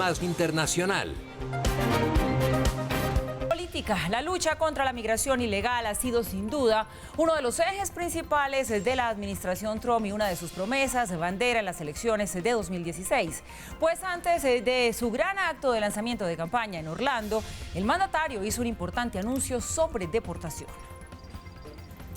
más internacional. La lucha contra la migración ilegal ha sido sin duda uno de los ejes principales de la administración Trump y una de sus promesas bandera en las elecciones de 2016. Pues antes de su gran acto de lanzamiento de campaña en Orlando, el mandatario hizo un importante anuncio sobre deportación.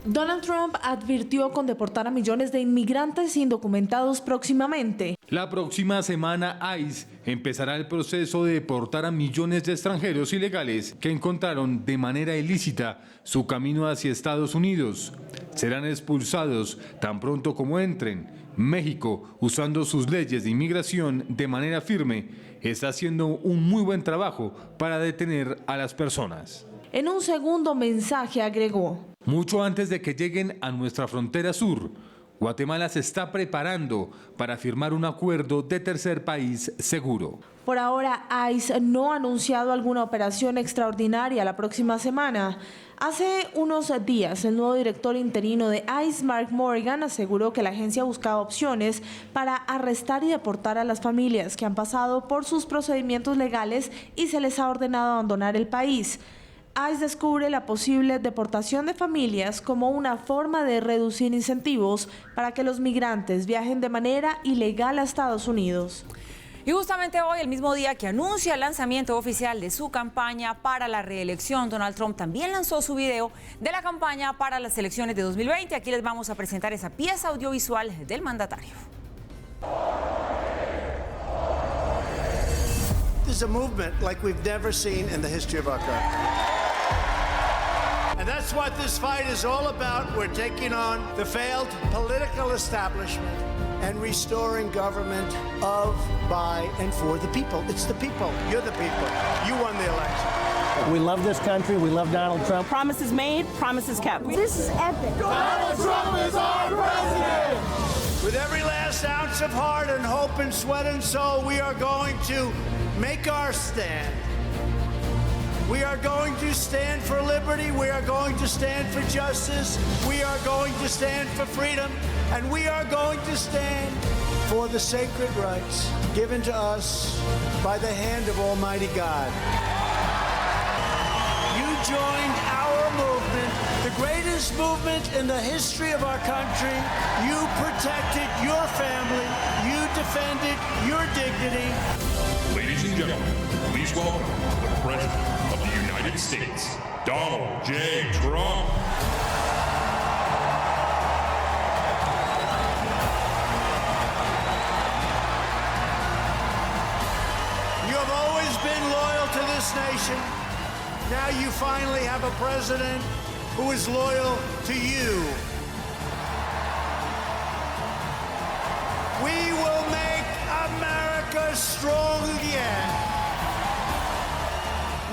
Donald Trump advirtió con deportar a millones de inmigrantes indocumentados próximamente. La próxima semana ICE empezará el proceso de deportar a millones de extranjeros ilegales que encontraron de manera ilícita su camino hacia Estados Unidos. Serán expulsados tan pronto como entren. México, usando sus leyes de inmigración de manera firme, está haciendo un muy buen trabajo para detener a las personas. En un segundo mensaje agregó: mucho antes de que lleguen a nuestra frontera sur, Guatemala se está preparando para firmar un acuerdo de tercer país seguro. Por ahora, ICE no ha anunciado alguna operación extraordinaria la próxima semana. Hace unos días, el nuevo director interino de ICE, Mark Morgan, aseguró que la agencia buscaba opciones para arrestar y deportar a las familias que han pasado por sus procedimientos legales y se les ha ordenado abandonar el país. ICE descubre la posible deportación de familias como una forma de reducir incentivos para que los migrantes viajen de manera ilegal a Estados Unidos. Y justamente hoy, el mismo día que anuncia el lanzamiento oficial de su campaña para la reelección, Donald Trump también lanzó su video de la campaña para las elecciones de 2020. Aquí les vamos a presentar esa pieza audiovisual del mandatario. This is a movement like we've never seen in the history of our country. And that's what this fight is all about. We're taking on the failed political establishment and restoring government of, by, and for the people. It's the people. You're the people. You won the election. We love this country. We love Donald Trump. Promises made, promises kept. This is epic. Donald Trump is our president! With every last ounce of heart and hope and sweat and soul, we are going to make our stand. We are going to stand for liberty. We are going to stand for justice. We are going to stand for freedom. And we are going to stand for the sacred rights given to us by the hand of Almighty God. You joined our movement, the greatest movement in the history of our country. You protected your family. You defended your dignity. Ladies and gentlemen, please welcome the President of the United States, Donald J. Trump. You have always been loyal to this nation. Now you finally have a president who is loyal to you. We will make America strong again.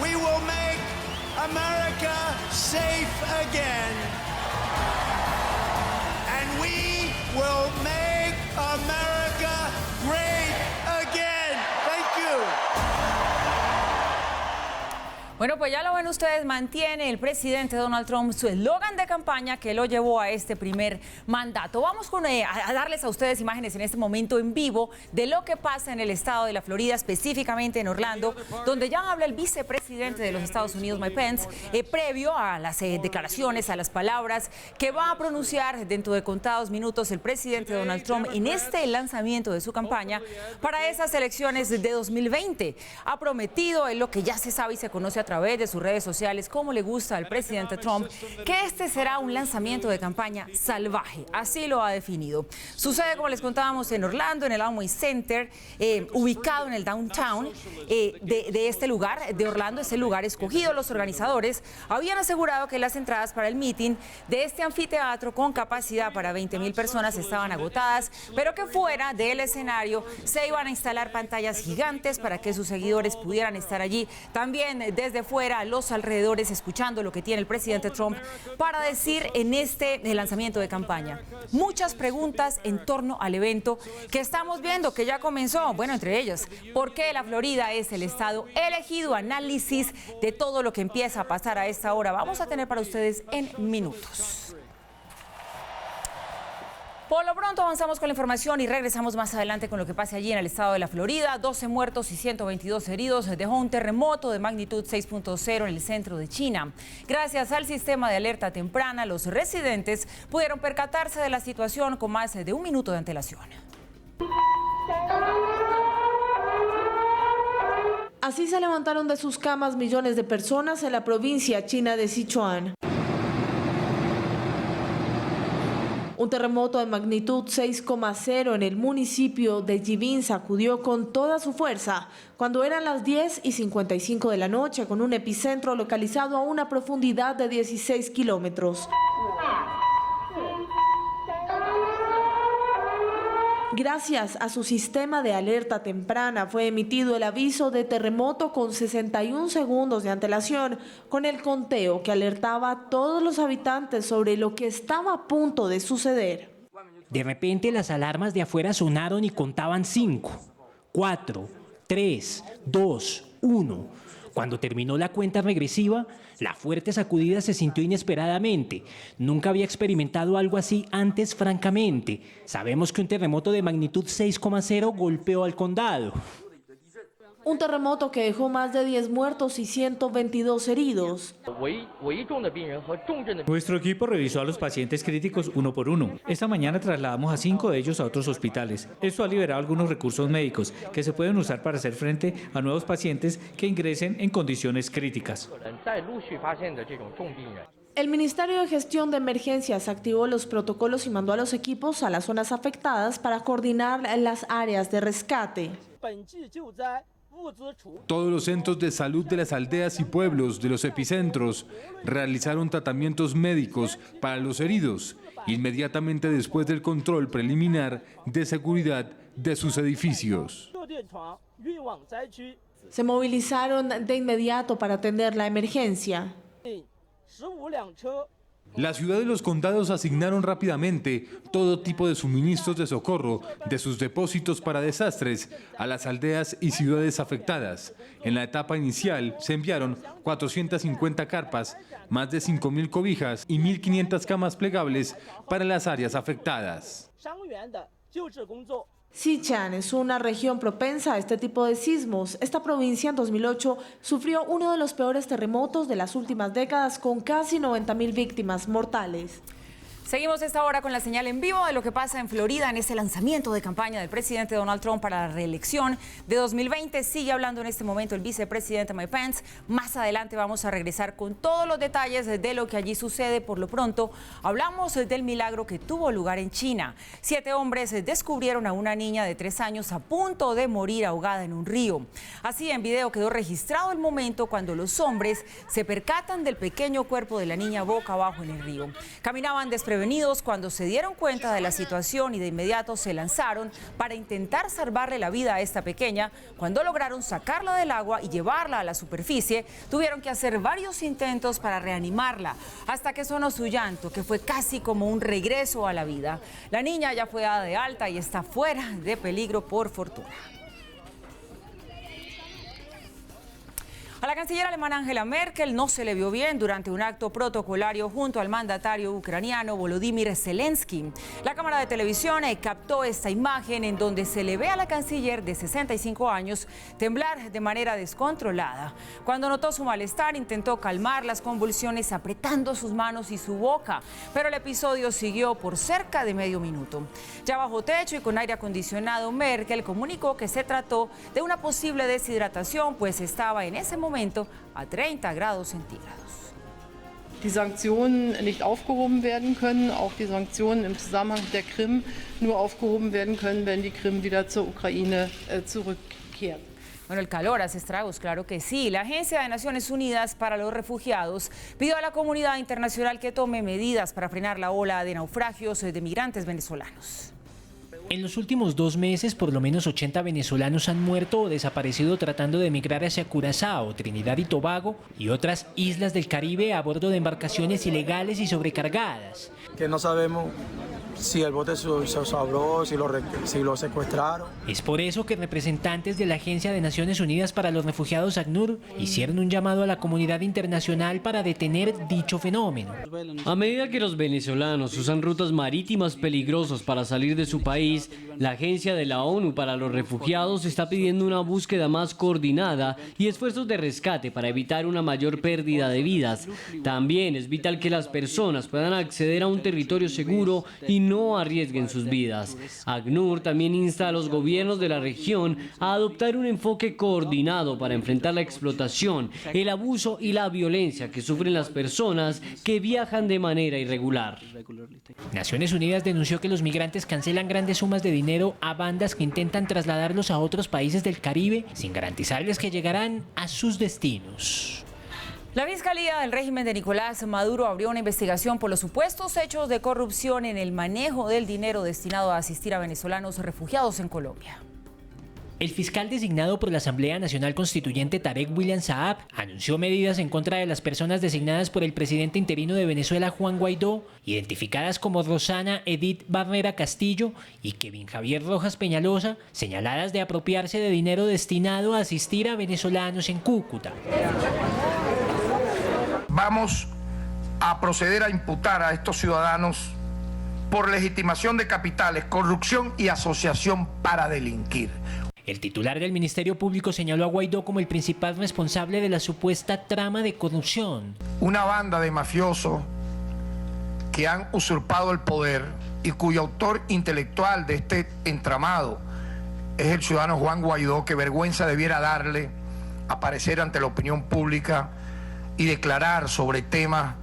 We will make America safe again. And we will make America great again. Thank you. Bueno, pues ya lo ven ustedes, mantiene el presidente Donald Trump su eslogan de campaña que lo llevó a este primer mandato. Vamos a darles a ustedes imágenes en este momento en vivo de lo que pasa en el estado de la Florida, específicamente en Orlando, donde ya habla el vicepresidente de los Estados Unidos, Mike Pence, previo a las declaraciones, a las palabras que va a pronunciar dentro de contados minutos el presidente Donald Trump en este lanzamiento de su campaña para esas elecciones de 2020. Ha prometido, en lo que ya se sabe y se conoce a través de sus redes sociales, cómo le gusta al presidente Trump, que este será un lanzamiento de campaña salvaje. Así lo ha definido. Sucede, como les contábamos, en Orlando, en el Amway Center, ubicado en el downtown de este lugar, de Orlando, es el lugar escogido. Los organizadores habían asegurado que las entradas para el meeting de este anfiteatro con capacidad para 20,000 personas estaban agotadas, pero que fuera del escenario se iban a instalar pantallas gigantes para que sus seguidores pudieran estar allí. También desde fuera, a los alrededores, escuchando lo que tiene el presidente Trump para decir en este lanzamiento de campaña. Muchas preguntas en torno al evento que estamos viendo, que ya comenzó. Bueno, entre ellas, ¿por qué la Florida es el estado elegido? Análisis de todo lo que empieza a pasar a esta hora. Vamos a tener para ustedes en minutos. Por lo pronto avanzamos con la información y regresamos más adelante con lo que pase allí en el estado de la Florida. 12 muertos y 122 heridos dejó un terremoto de magnitud 6.0 en el centro de China. Gracias al sistema de alerta temprana, los residentes pudieron percatarse de la situación con más de un minuto de antelación. Así se levantaron de sus camas millones de personas en la provincia china de Sichuan. Un terremoto de magnitud 6,0 en el municipio de Jibin sacudió con toda su fuerza cuando eran las 10:55 de la noche, con un epicentro localizado a una profundidad de 16 kilómetros. Gracias a su sistema de alerta temprana fue emitido el aviso de terremoto con 61 segundos de antelación, con el conteo que alertaba a todos los habitantes sobre lo que estaba a punto de suceder. De repente las alarmas de afuera sonaron y contaban 5, 4, 3, 2, 1. Cuando terminó la cuenta regresiva, la fuerte sacudida se sintió inesperadamente. Nunca había experimentado algo así antes, francamente. Sabemos que un terremoto de magnitud 6,0 golpeó al condado. Un terremoto que dejó más de 10 muertos y 122 heridos. Nuestro equipo revisó a los pacientes críticos uno por uno. Esta mañana trasladamos a 5 de ellos a otros hospitales. Esto ha liberado algunos recursos médicos que se pueden usar para hacer frente a nuevos pacientes que ingresen en condiciones críticas. El Ministerio de Gestión de Emergencias activó los protocolos y mandó a los equipos a las zonas afectadas para coordinar las áreas de rescate. Todos los centros de salud de las aldeas y pueblos de los epicentros realizaron tratamientos médicos para los heridos inmediatamente después del control preliminar de seguridad de sus edificios. Se movilizaron de inmediato para atender la emergencia. La ciudad y los condados asignaron rápidamente todo tipo de suministros de socorro de sus depósitos para desastres a las aldeas y ciudades afectadas. En la etapa inicial se enviaron 450 carpas, más de 5.000 cobijas y 1.500 camas plegables para las áreas afectadas. Sichuan es una región propensa a este tipo de sismos. Esta provincia en 2008 sufrió uno de los peores terremotos de las últimas décadas con casi 90.000 víctimas mortales. Seguimos esta hora con la señal en vivo de lo que pasa en Florida en ese lanzamiento de campaña del presidente Donald Trump para la reelección de 2020. Sigue hablando en este momento el vicepresidente Mike Pence. Más adelante vamos a regresar con todos los detalles de lo que allí sucede. Por lo pronto, hablamos del milagro que tuvo lugar en China. 7 hombres descubrieron a una niña de 3 años a punto de morir ahogada en un río. Así, en video quedó registrado el momento cuando los hombres se percatan del pequeño cuerpo de la niña boca abajo en el río. Caminaban desprevenidos cuando se dieron cuenta de la situación y de inmediato se lanzaron para intentar salvarle la vida a esta pequeña. Cuando lograron sacarla del agua y llevarla a la superficie, tuvieron que hacer varios intentos para reanimarla, hasta que sonó su llanto, que fue casi como un regreso a la vida. La niña ya fue dada de alta y está fuera de peligro por fortuna. A la canciller alemana Angela Merkel no se le vio bien durante un acto protocolario junto al mandatario ucraniano Volodymyr Zelensky. La cámara de televisión captó esta imagen en donde se le ve a la canciller de 65 años temblar de manera descontrolada. Cuando notó su malestar, intentó calmar las convulsiones apretando sus manos y su boca, pero el episodio siguió por cerca de medio minuto. Ya bajo techo y con aire acondicionado, Merkel comunicó que se trató de una posible deshidratación, pues estaba en ese momento a 30 grados centígrados. Die Sanktionen nicht aufgehoben werden können, auch die Sanktionen im Zusammenhang mit der Krim nur aufgehoben werden können, wenn die Krim wieder zur Ukraine zurückkehrt. Bueno, el calor hace estragos, claro que sí. La Agencia de Naciones Unidas para los Refugiados pidió a la comunidad internacional que tome medidas para frenar la ola de naufragios de migrantes venezolanos. En los últimos 2 meses, por lo menos 80 venezolanos han muerto o desaparecido tratando de emigrar hacia Curazao, Trinidad y Tobago y otras islas del Caribe a bordo de embarcaciones ilegales y sobrecargadas. Que no sabemos si el bote se sobró, si lo secuestraron. Es por eso que representantes de la Agencia de Naciones Unidas para los Refugiados, ACNUR, hicieron un llamado a la comunidad internacional para detener dicho fenómeno. A medida que los venezolanos usan rutas marítimas peligrosas para salir de su país, la Agencia de la ONU para los Refugiados está pidiendo una búsqueda más coordinada y esfuerzos de rescate para evitar una mayor pérdida de vidas. También es vital que las personas puedan acceder a un territorio seguro y no arriesguen sus vidas. ACNUR también insta a los gobiernos de la región a adoptar un enfoque coordinado para enfrentar la explotación, el abuso y la violencia que sufren las personas que viajan de manera irregular. Naciones Unidas denunció que los migrantes cancelan grandes sumas de dinero a bandas que intentan trasladarlos a otros países del Caribe sin garantizarles que llegarán a sus destinos. La Fiscalía del régimen de Nicolás Maduro abrió una investigación por los supuestos hechos de corrupción en el manejo del dinero destinado a asistir a venezolanos refugiados en Colombia. El fiscal designado por la Asamblea Nacional Constituyente, Tarek William Saab, anunció medidas en contra de las personas designadas por el presidente interino de Venezuela, Juan Guaidó, identificadas como Rosana Edith Barrera Castillo y Kevin Javier Rojas Peñalosa, señaladas de apropiarse de dinero destinado a asistir a venezolanos en Cúcuta. Vamos a proceder a imputar a estos ciudadanos por legitimación de capitales, corrupción y asociación para delinquir. El titular del Ministerio Público señaló a Guaidó como el principal responsable de la supuesta trama de corrupción. Una banda de mafiosos que han usurpado el poder y cuyo autor intelectual de este entramado es el ciudadano Juan Guaidó, que vergüenza debiera darle aparecer ante la opinión pública y declarar sobre temas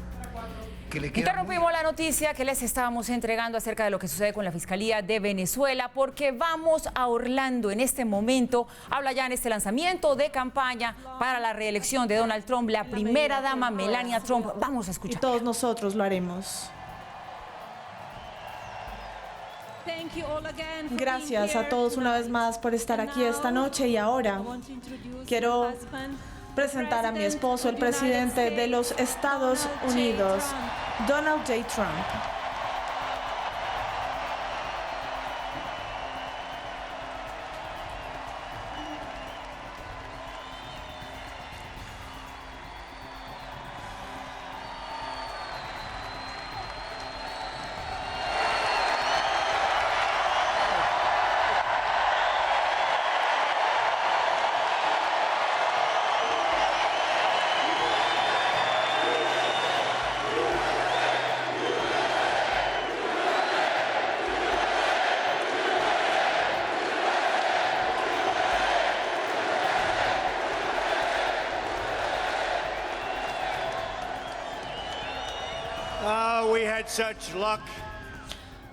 que le quedan. Interrumpimos la noticia que les estábamos entregando acerca de lo que sucede con la Fiscalía de Venezuela, porque vamos a Orlando en este momento. Habla ya en este lanzamiento de campaña para la reelección de Donald Trump, la primera dama Melania Trump. Vamos a escuchar. Y todos nosotros lo haremos. Gracias a todos una vez más por estar aquí esta noche, y ahora quiero presentar a mi esposo, el presidente de los Estados Unidos, Donald J. Trump.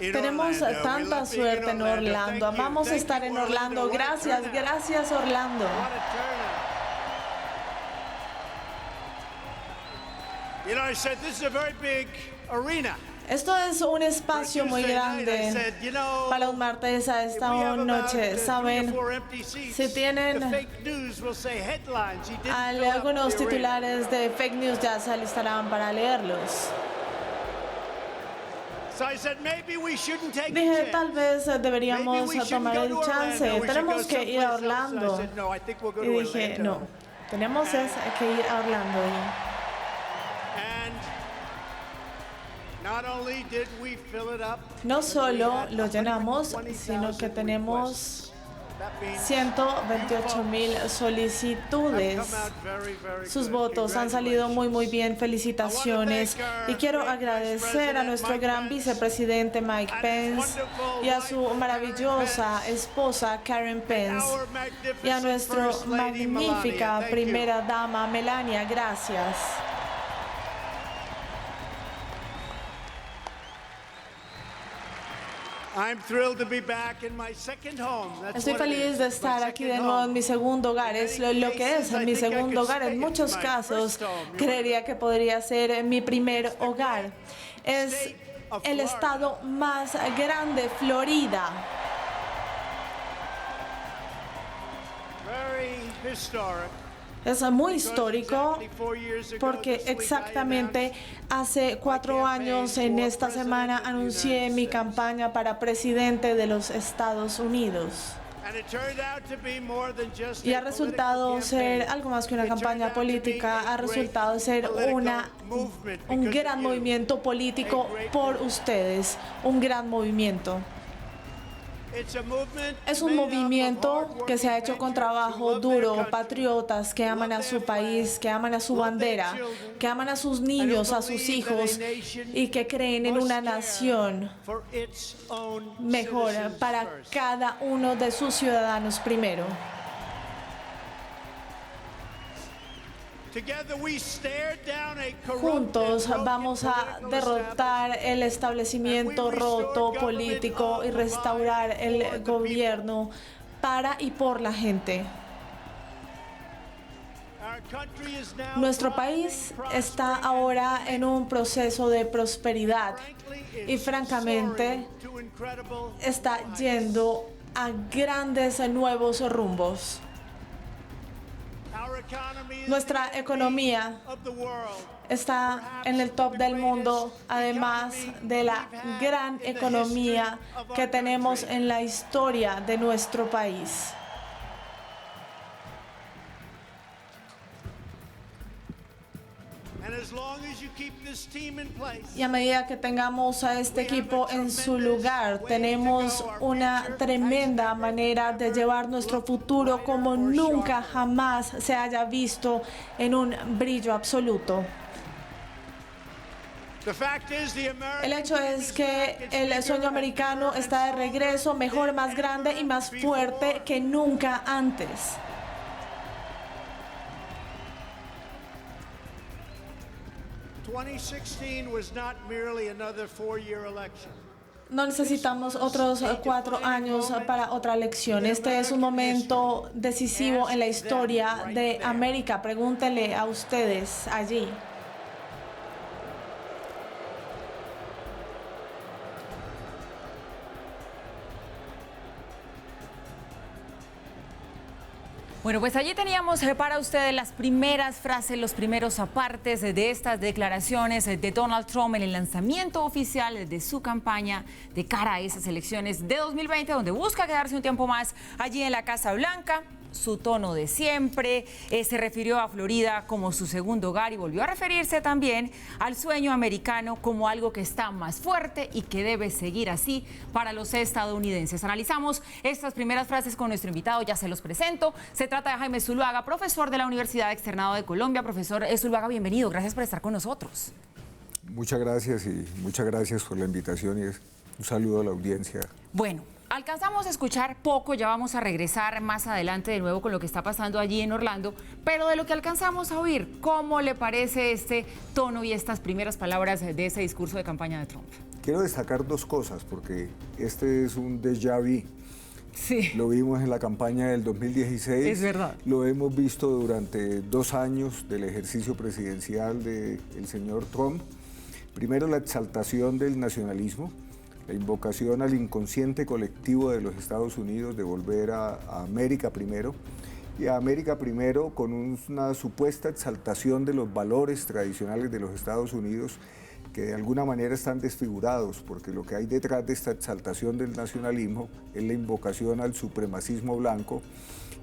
Tenemos tanta suerte en Orlando. Amamos estar en Orlando. Gracias, gracias Orlando. Esto es un espacio muy grande para un martes a esta noche. Saben, si tienen algunos titulares de fake news, ya se alistarán para leerlos. Dije, tal vez deberíamos tomar el chance. Tenemos que ir a Orlando. Y dije, no, tenemos que ir a Orlando. No solo lo llenamos, sino que tenemos 128,000 solicitudes. Sus votos han salido muy bien. Felicitaciones. Y quiero agradecer a nuestro gran vicepresidente Mike Pence y a su maravillosa esposa Karen Pence y a nuestra magnífica primera dama Melania. Gracias. Estoy feliz de estar aquí de nuevo en mi segundo hogar. Es lo que es mi segundo hogar. En muchos casos creería que podría ser mi primer hogar. Es el estado más grande, Florida. Es muy histórico porque exactamente hace 4 años en esta semana anuncié mi campaña para presidente de los Estados Unidos. Y ha resultado ser algo más que una campaña política, ha resultado ser un gran movimiento político por ustedes, un gran movimiento. Es un movimiento que se ha hecho con trabajo duro, patriotas que aman a su país, que aman a su bandera, que aman a sus niños, a sus hijos y que creen en una nación mejor para cada uno de sus ciudadanos primero. Juntos vamos a derrotar el establecimiento roto político y restaurar el gobierno para y por la gente. Nuestro país está ahora en un proceso de prosperidad y francamente está yendo a grandes nuevos rumbos. Nuestra economía está en el top del mundo, además de la gran economía que tenemos en la historia de nuestro país. Y a medida que tengamos a este equipo en su lugar, tenemos una tremenda manera de llevar nuestro futuro como nunca jamás se haya visto en un brillo absoluto. El hecho es que el sueño americano está de regreso, mejor, más grande y más fuerte que nunca antes. No necesitamos otros 4 años para otra elección. Este es un momento decisivo en la historia de América. Pregúntenle a ustedes allí. Bueno, pues allí teníamos para ustedes las primeras frases, los primeros apartes de estas declaraciones de Donald Trump en el lanzamiento oficial de su campaña de cara a esas elecciones de 2020, donde busca quedarse un tiempo más allí en la Casa Blanca. Su tono de siempre, se refirió a Florida como su segundo hogar y volvió a referirse también al sueño americano como algo que está más fuerte y que debe seguir así para los estadounidenses. Analizamos estas primeras frases con nuestro invitado, ya se los presento. Se trata de Jaime Zuluaga, profesor de la Universidad Externado de Colombia. Profesor Zuluaga, bienvenido, gracias por estar con nosotros. Muchas gracias y muchas gracias por la invitación y un saludo a la audiencia. Bueno, alcanzamos a escuchar poco, ya vamos a regresar más adelante de nuevo con lo que está pasando allí en Orlando, pero de lo que alcanzamos a oír, ¿cómo le parece este tono y estas primeras palabras de ese discurso de campaña de Trump? Quiero destacar 2 cosas, porque este es un déjà vu. Sí. Lo vimos en la campaña del 2016. Es verdad. Lo hemos visto durante 2 años del ejercicio presidencial del señor Trump. Primero, la exaltación del nacionalismo, la invocación al inconsciente colectivo de los Estados Unidos de volver a América primero, y a América primero con una supuesta exaltación de los valores tradicionales de los Estados Unidos que de alguna manera están desfigurados, porque lo que hay detrás de esta exaltación del nacionalismo es la invocación al supremacismo blanco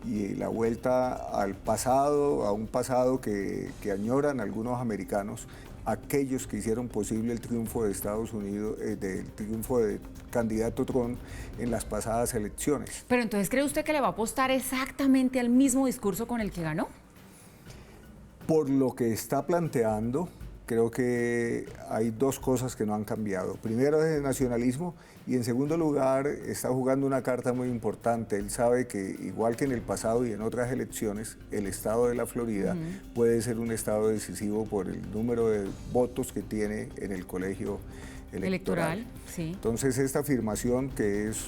y la vuelta al pasado, a un pasado que añoran algunos americanos, aquellos que hicieron posible el triunfo de Estados Unidos, del triunfo del candidato Trump en las pasadas elecciones. Pero entonces, ¿cree usted que le va a apostar exactamente al mismo discurso con el que ganó? Por lo que está planteando, creo que hay 2 cosas que no han cambiado. Primero es el nacionalismo y en segundo lugar está jugando una carta muy importante. Él sabe que igual que en el pasado y en otras elecciones, el estado de la Florida puede ser un estado decisivo por el número de votos que tiene en el colegio electoral. Sí. Entonces esta afirmación que es,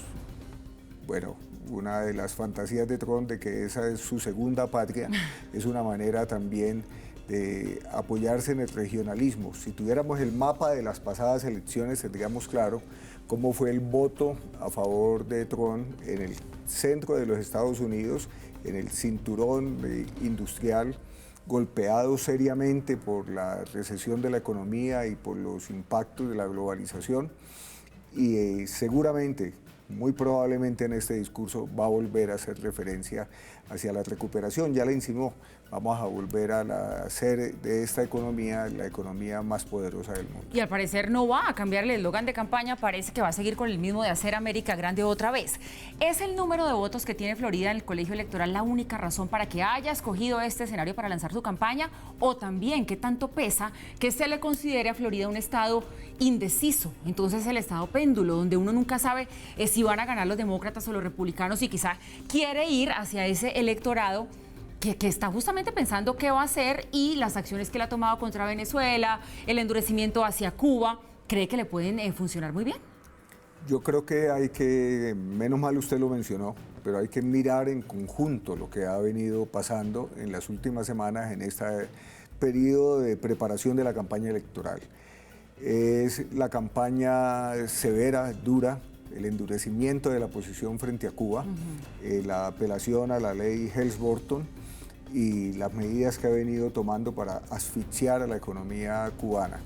bueno, una de las fantasías de Trump de que esa es su segunda patria, es una manera también de apoyarse en el regionalismo. Si tuviéramos el mapa de las pasadas elecciones, tendríamos claro cómo fue el voto a favor de Trump en el centro de los Estados Unidos, en el cinturón industrial, golpeado seriamente por la recesión de la economía y por los impactos de la globalización. Y seguramente, muy probablemente en este discurso va a volver a hacer referencia hacia la recuperación. Ya la insinuó, vamos a volver a hacer de esta economía la economía más poderosa del mundo. Y al parecer no va a cambiar el eslogan de campaña, parece que va a seguir con el mismo de hacer América grande otra vez. ¿Es el número de votos que tiene Florida en el colegio electoral la única razón para que haya escogido este escenario para lanzar su campaña? ¿O también qué tanto pesa que se le considere a Florida un estado indeciso? Entonces el estado péndulo, donde uno nunca sabe si van a ganar los demócratas o los republicanos y quizá quiere ir hacia ese electorado que está justamente pensando qué va a hacer y las acciones que él ha tomado contra Venezuela, el endurecimiento hacia Cuba, ¿cree que le pueden funcionar muy bien? Yo creo que hay que, menos mal usted lo mencionó, pero hay que mirar en conjunto lo que ha venido pasando en las últimas semanas en este periodo de preparación de la campaña electoral. Es la campaña severa, dura, el endurecimiento de la posición frente a Cuba, la apelación a la ley Helms-Burton y las medidas que ha venido tomando para asfixiar a la economía cubana.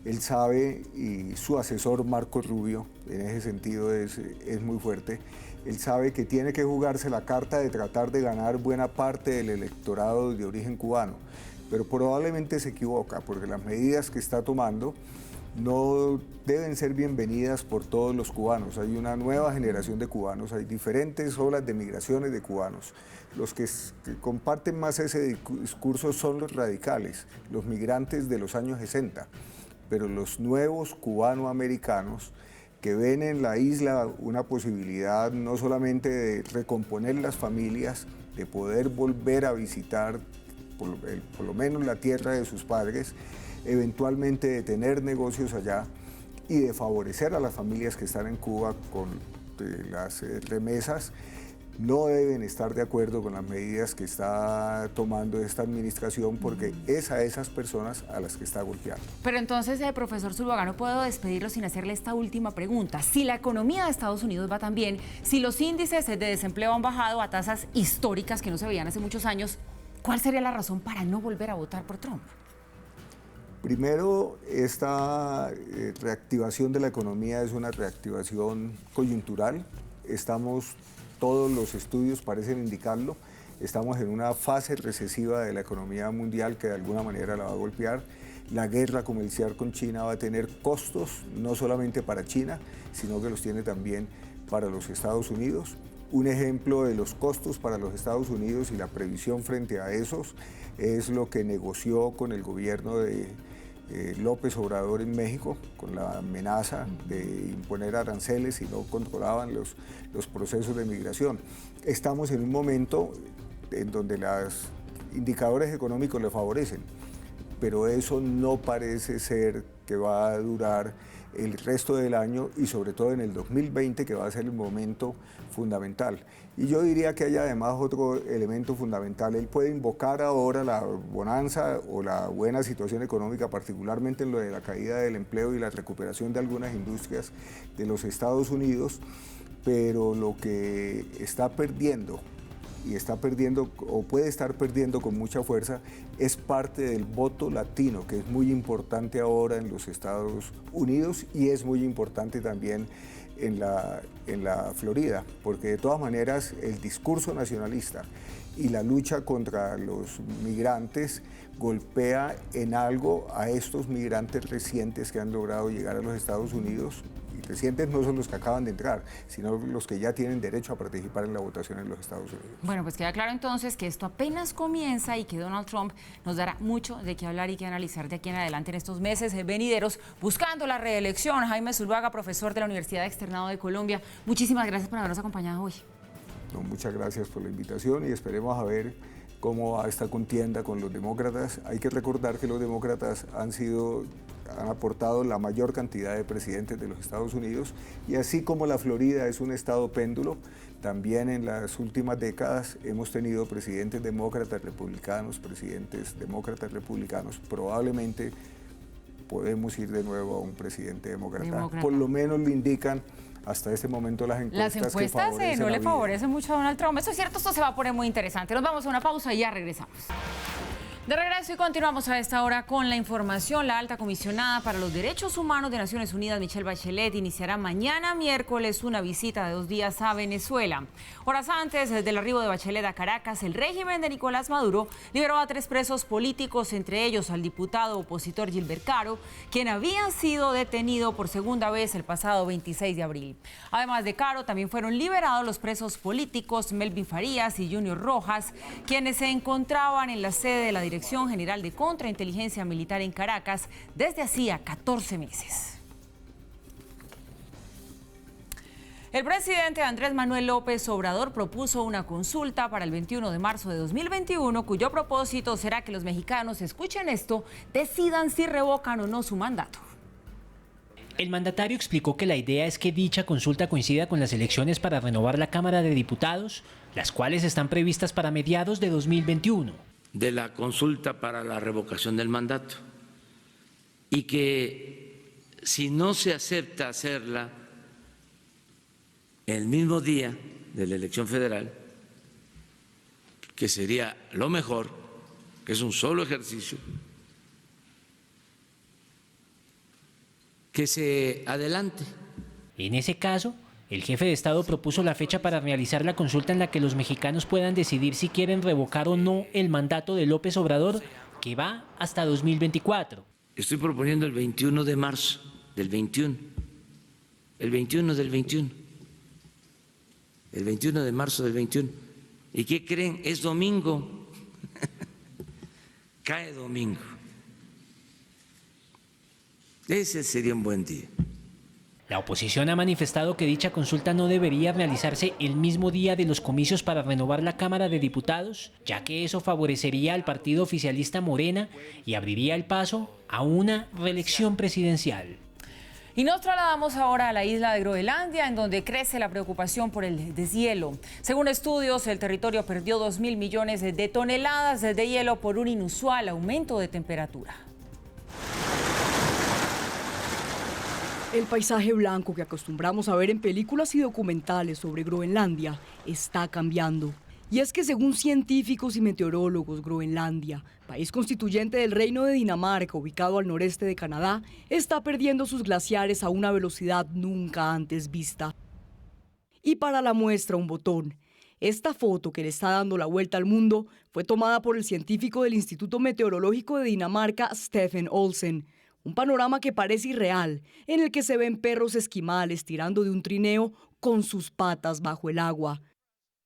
Él sabe, y su asesor Marco Rubio, en ese sentido es muy fuerte, él sabe que tiene que jugarse la carta de tratar de ganar buena parte del electorado de origen cubano, pero probablemente se equivoca porque las medidas que está tomando no deben ser bienvenidas por todos los cubanos. Hay una nueva generación de cubanos, hay diferentes olas de migraciones de cubanos. Los que comparten más ese discurso son los radicales, los migrantes de los años 60, pero los nuevos cubanoamericanos que ven en la isla una posibilidad no solamente de recomponer las familias, de poder volver a visitar por lo menos la tierra de sus padres, eventualmente de tener negocios allá y de favorecer a las familias que están en Cuba con las remesas, no deben estar de acuerdo con las medidas que está tomando esta administración porque es a esas personas a las que está golpeando. Pero entonces, profesor Zuluaga, no puedo despedirlo sin hacerle esta última pregunta. Si la economía de Estados Unidos va tan bien, si los índices de desempleo han bajado a tasas históricas que no se veían hace muchos años, ¿cuál sería la razón para no volver a votar por Trump? Primero, esta reactivación de la economía es una reactivación coyuntural. Todos los estudios parecen indicarlo, estamos en una fase recesiva de la economía mundial que de alguna manera la va a golpear. La guerra comercial con China va a tener costos, no solamente para China, sino que los tiene también para los Estados Unidos. Un ejemplo de los costos para los Estados Unidos y la previsión frente a esos es lo que negoció con el gobierno de López Obrador en México, con la amenaza de imponer aranceles si no controlaban los procesos de migración. Estamos en un momento en donde los indicadores económicos le favorecen, pero eso no parece ser que va a durar el resto del año y sobre todo en el 2020, que va a ser el momento fundamental. Y yo diría que hay además otro elemento fundamental. Él puede invocar ahora la bonanza o la buena situación económica, particularmente en lo de la caída del empleo y la recuperación de algunas industrias de los Estados Unidos, pero lo que está perdiendo, y está perdiendo o puede estar perdiendo con mucha fuerza, es parte del voto latino, que es muy importante ahora en los Estados Unidos y es muy importante también en la Florida, porque de todas maneras el discurso nacionalista y la lucha contra los migrantes golpea en algo a estos migrantes recientes que han logrado llegar a los Estados Unidos. Recientes no son los que acaban de entrar, sino los que ya tienen derecho a participar en la votación en los Estados Unidos. Bueno, pues queda claro entonces que esto apenas comienza y que Donald Trump nos dará mucho de qué hablar y qué analizar de aquí en adelante en estos meses venideros, buscando la reelección. Jaime Zuluaga, profesor de la Universidad Externado de Colombia, muchísimas gracias por habernos acompañado hoy. No, muchas gracias por la invitación y esperemos a ver cómo va esta contienda con los demócratas. Hay que recordar que los demócratas han sido han aportado la mayor cantidad de presidentes de los Estados Unidos, y así como la Florida es un estado péndulo, también en las últimas décadas hemos tenido presidentes demócratas, republicanos, probablemente podemos ir de nuevo a un presidente demócrata. Por lo menos lo indican hasta este momento las encuestas. Las encuestas no le favorecen mucho a Donald Trump. Eso es cierto, esto se va a poner muy interesante. Nos vamos a una pausa y ya regresamos. De regreso y continuamos a esta hora con la información. La alta comisionada para los derechos humanos de Naciones Unidas, Michelle Bachelet, iniciará mañana miércoles una visita de 2 días a Venezuela. Horas antes del arribo de Bachelet a Caracas, el régimen de Nicolás Maduro liberó a 3 presos políticos, entre ellos al diputado opositor Gilbert Caro, quien había sido detenido por segunda vez el pasado 26 de abril. Además de Caro, también fueron liberados los presos políticos Melvin Farías y Junior Rojas, quienes se encontraban en la sede de la Dirección General de Contrainteligencia Militar en Caracas desde hacía 14 meses. El presidente Andrés Manuel López Obrador propuso una consulta para el 21 de marzo de 2021, cuyo propósito será que los mexicanos, escuchen esto, decidan si revocan o no su mandato. El mandatario explicó que la idea es que dicha consulta coincida con las elecciones para renovar la Cámara de Diputados, las cuales están previstas para mediados de 2021. De la consulta para la revocación del mandato, y que si no se acepta hacerla el mismo día de la elección federal, que sería lo mejor, que es un solo ejercicio, que se adelante. En ese caso, el jefe de Estado propuso la fecha para realizar la consulta en la que los mexicanos puedan decidir si quieren revocar o no el mandato de López Obrador, que va hasta 2024. Estoy proponiendo el 21 de marzo del 21, el 21 del 21, el 21 de marzo del 21. ¿Y qué creen? Es domingo, cae domingo. Ese sería un buen día. La oposición ha manifestado que dicha consulta no debería realizarse el mismo día de los comicios para renovar la Cámara de Diputados, ya que eso favorecería al partido oficialista Morena y abriría el paso a una reelección presidencial. Y nos trasladamos ahora a la isla de Groenlandia, en donde crece la preocupación por el deshielo. Según estudios, el territorio perdió 2.000 millones de toneladas de hielo por un inusual aumento de temperatura. El paisaje blanco que acostumbramos a ver en películas y documentales sobre Groenlandia está cambiando. Y es que según científicos y meteorólogos, Groenlandia, país constituyente del Reino de Dinamarca, ubicado al noreste de Canadá, está perdiendo sus glaciares a una velocidad nunca antes vista. Y para la muestra, un botón. Esta foto, que le está dando la vuelta al mundo, fue tomada por el científico del Instituto Meteorológico de Dinamarca, Stefan Olsen. Un panorama que parece irreal, en el que se ven perros esquimales tirando de un trineo con sus patas bajo el agua.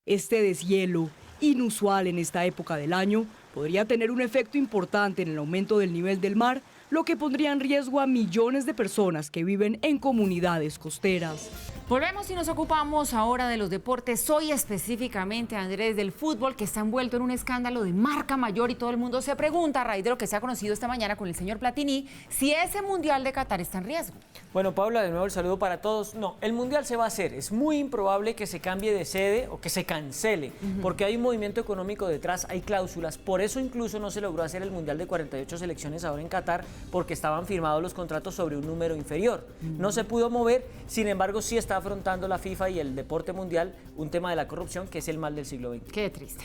Este deshielo, inusual en esta época del año, podría tener un efecto importante en el aumento del nivel del mar, lo que pondría en riesgo a millones de personas que viven en comunidades costeras. Volvemos y nos ocupamos ahora de los deportes, hoy específicamente, Andrés, del fútbol, que está envuelto en un escándalo de marca mayor y todo el mundo se pregunta, a raíz de lo que se ha conocido esta mañana con el señor Platini, si ese Mundial de Qatar está en riesgo. Bueno, Paula, de nuevo el saludo para todos. No, el Mundial se va a hacer. Es muy improbable que se cambie de sede o que se cancele, porque hay un movimiento económico detrás, hay cláusulas. Por eso incluso no se logró hacer el Mundial de 48 selecciones ahora en Qatar, porque estaban firmados los contratos sobre un número inferior. No se pudo mover, sin embargo sí está afrontando la FIFA y el deporte mundial un tema de la corrupción que es el mal del siglo XX. Qué triste.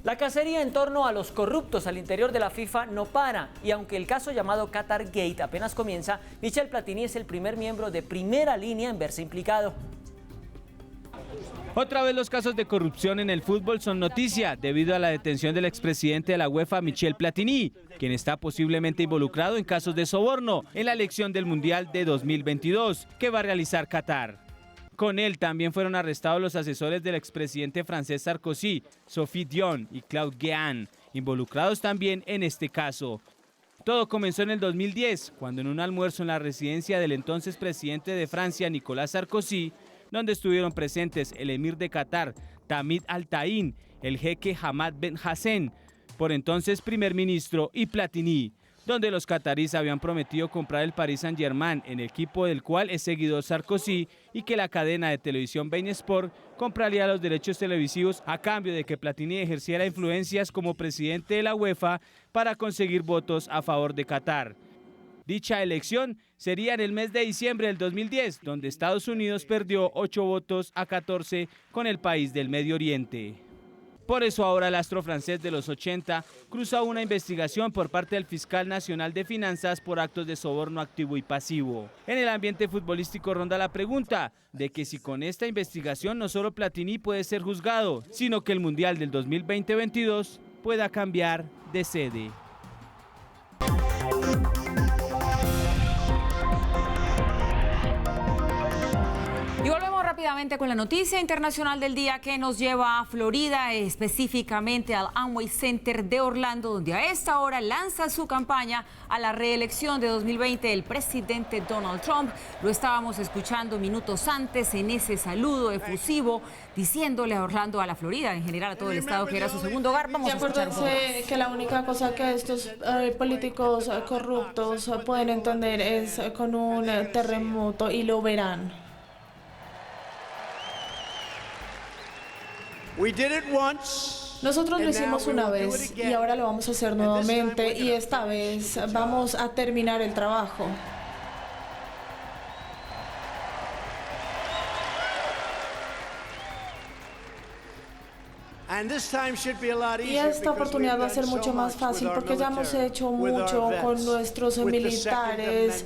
La cacería en torno a los corruptos al interior de la FIFA no para, y aunque el caso llamado Qatar Gate apenas comienza, Michel Platini es el primer miembro de primera línea en verse implicado. Otra vez los casos de corrupción en el fútbol son noticia debido a la detención del expresidente de la UEFA, Michel Platini, quien está posiblemente involucrado en casos de soborno en la elección del Mundial de 2022 que va a realizar Qatar. Con él también fueron arrestados los asesores del expresidente francés Sarkozy, Sophie Dion y Claude Guéant, involucrados también en este caso. Todo comenzó en el 2010, cuando en un almuerzo en la residencia del entonces presidente de Francia, Nicolás Sarkozy, donde estuvieron presentes el emir de Qatar, Tamim Al-Thani, el jeque Hamad Ben Hassan, por entonces primer ministro, y Platini, donde los cataríes habían prometido comprar el Paris Saint-Germain, en el equipo del cual es seguidor Sarkozy, y que la cadena de televisión Bein Sport compraría los derechos televisivos a cambio de que Platini ejerciera influencias como presidente de la UEFA para conseguir votos a favor de Qatar. Dicha elección sería en el mes de diciembre del 2010, donde Estados Unidos perdió 8 votos a 14 con el país del Medio Oriente. Por eso ahora el astro francés de los 80 cruza una investigación por parte del fiscal nacional de finanzas por actos de soborno activo y pasivo. En el ambiente futbolístico ronda la pregunta de que si con esta investigación no solo Platini puede ser juzgado, sino que el Mundial del 2020-22 pueda cambiar de sede. Y volvemos rápidamente con la noticia internacional del día que nos lleva a Florida, específicamente al Amway Center de Orlando, donde a esta hora lanza su campaña a la reelección de 2020 el presidente Donald Trump. Lo estábamos escuchando minutos antes en ese saludo efusivo, diciéndole a Orlando, a la Florida, en general a todo el estado, que era su segundo hogar. Vamos a escuchar un poco más. Que la única cosa que estos políticos corruptos pueden entender es con un terremoto, y lo verán. Nosotros lo hicimos una vez y ahora lo vamos a hacer nuevamente, y esta vez vamos a terminar el trabajo. Y esta oportunidad va a ser mucho más fácil porque ya hemos hecho mucho con nuestros militares,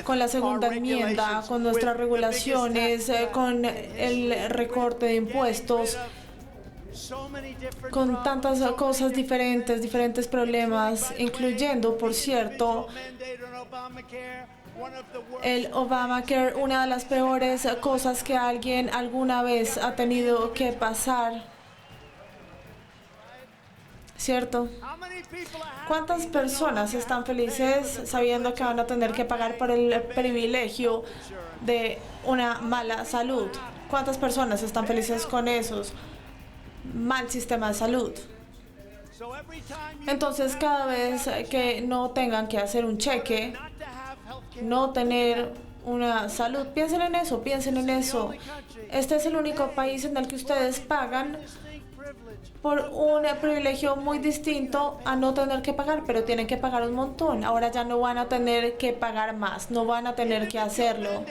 con la segunda enmienda, con nuestras regulaciones, con el recorte de impuestos, con tantas cosas diferentes problemas, incluyendo, por cierto, el Obamacare, una de las peores cosas que alguien alguna vez ha tenido que pasar. ¿Cierto? ¿Cuántas personas están felices sabiendo que van a tener que pagar por el privilegio de una mala salud? ¿Cuántas personas están felices con esos mal sistema de salud? Entonces, cada vez que no tengan que hacer un cheque, no tener una salud, piensen en eso, piensen en eso. Este es el único país en el que ustedes pagan por un privilegio muy distinto a no tener que pagar, pero tienen que pagar un montón. Ahora ya no van a tener que pagar más, no van a tener que hacerlo.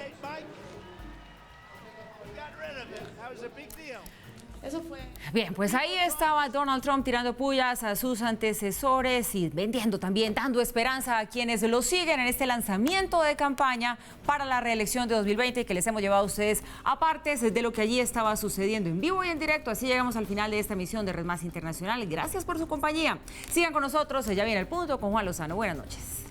Eso fue. Bien, pues ahí estaba Donald Trump tirando pullas a sus antecesores y vendiendo también, dando esperanza a quienes lo siguen en este lanzamiento de campaña para la reelección de 2020 que les hemos llevado a ustedes aparte de lo que allí estaba sucediendo en vivo y en directo. Así llegamos al final de esta emisión de Red Más Internacional. Gracias por su compañía. Sigan con nosotros, ya viene El Punto con Juan Lozano. Buenas noches.